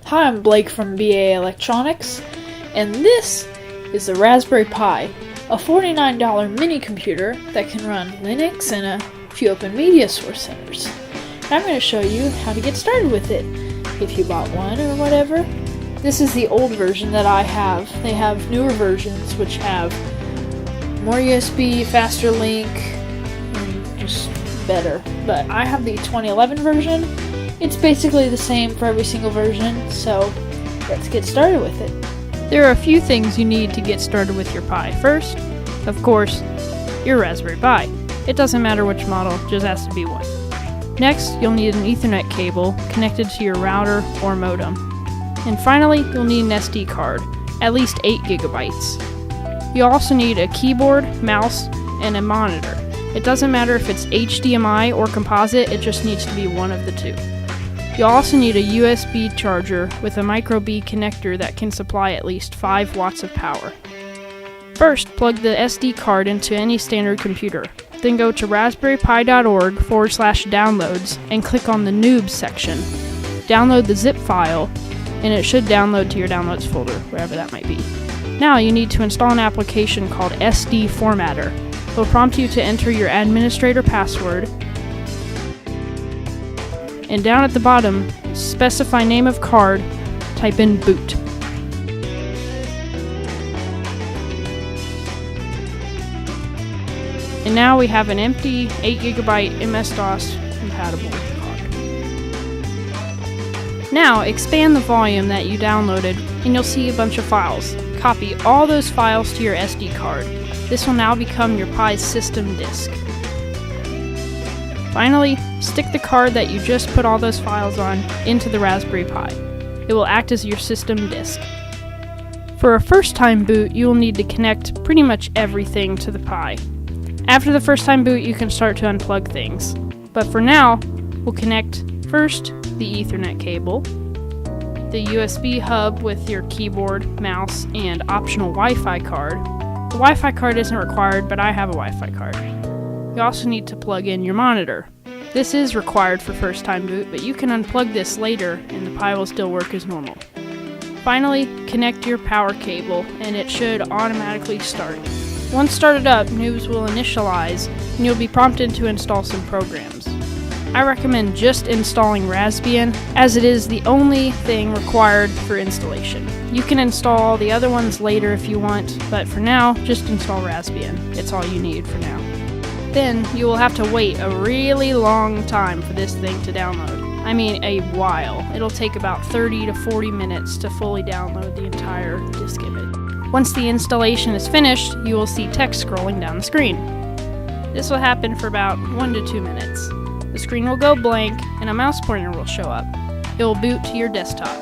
Hi, I'm Blake from baaelectronics, and this is the Raspberry Pi, a $49 mini computer that can run Linux and a few open media source centers. And I'm going to show you how to get started with it, if you bought one or whatever. This is the old version that I have. They have newer versions which have more USB, faster link, and just better. But I have the 2011 version. It's basically the same for every single version, so let's get started with it. There are a few things you need to get started with your Pi. First, of course, your Raspberry Pi. It doesn't matter which model, just has to be one. Next, you'll need an Ethernet cable connected to your router or modem. And finally, you'll need an SD card, at least 8 gigabytes. You'll also need a keyboard, mouse, and a monitor. It doesn't matter if it's HDMI or composite, it just needs to be one of the two. You'll also need a USB charger with a micro B connector that can supply at least 5 watts of power. First, plug the SD card into any standard computer. Then go to raspberrypi.org/downloads and click on the Noobs section. Download the zip file, and it should download to your downloads folder, wherever that might be. Now you need to install an application called SD Formatter. It will prompt you to enter your administrator password, and down at the bottom, specify name of card, type in boot. And now we have an empty 8 GB MS-DOS compatible card. Now expand the volume that you downloaded and you'll see a bunch of files. Copy all those files to your SD card. This will now become your Pi's system disk. Finally, stick the card that you just put all those files on into the Raspberry Pi. It will act as your system disk. For a first-time boot, you will need to connect pretty much everything to the Pi. After the first-time boot, you can start to unplug things. But for now, we'll connect first the Ethernet cable, the USB hub with your keyboard, mouse, and optional Wi-Fi card. The Wi-Fi card isn't required, but I have a Wi-Fi card. You also need to plug in your monitor. This is required for first-time boot, but you can unplug this later and the Pi will still work as normal. Finally, connect your power cable and it should automatically start. Once started up, Noobs will initialize and you'll be prompted to install some programs. I recommend just installing Raspbian, as it is the only thing required for installation. You can install all the other ones later if you want, but for now, just install Raspbian. It's all you need for now. Then you will have to wait a really long time for this thing to download. I mean a while. It'll take about 30 to 40 minutes to fully download the entire disk image. Once the installation is finished, you will see text scrolling down the screen. This will happen for about 1 to 2 minutes. The screen will go blank and a mouse pointer will show up. It will boot to your desktop.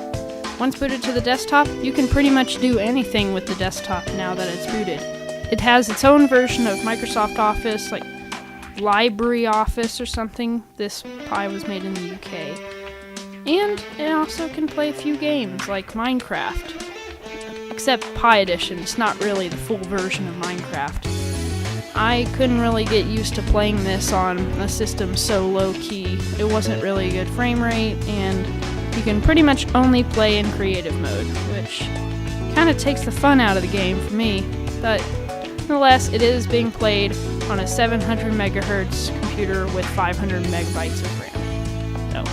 Once booted to the desktop, you can pretty much do anything with the desktop now that it's booted. It has its own version of Microsoft Office, like Library Office or something. This Pi was made in the UK. And it also can play a few games like Minecraft. Except Pi Edition, it's not really the full version of Minecraft. I couldn't really get used to playing this on a system so low-key. It wasn't really a good frame rate, and you can pretty much only play in creative mode, which kind of takes the fun out of the game for me. But nonetheless, it is being played on a 700 megahertz computer with 500 megabytes of RAM. So,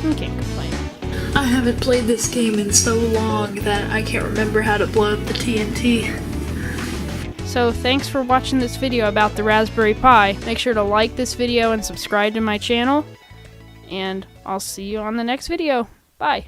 you can't complain. I haven't played this game in so long that I can't remember how to blow up the TNT. So thanks for watching this video about the Raspberry Pi. Make sure to like this video and subscribe to my channel. And I'll see you on the next video. Bye.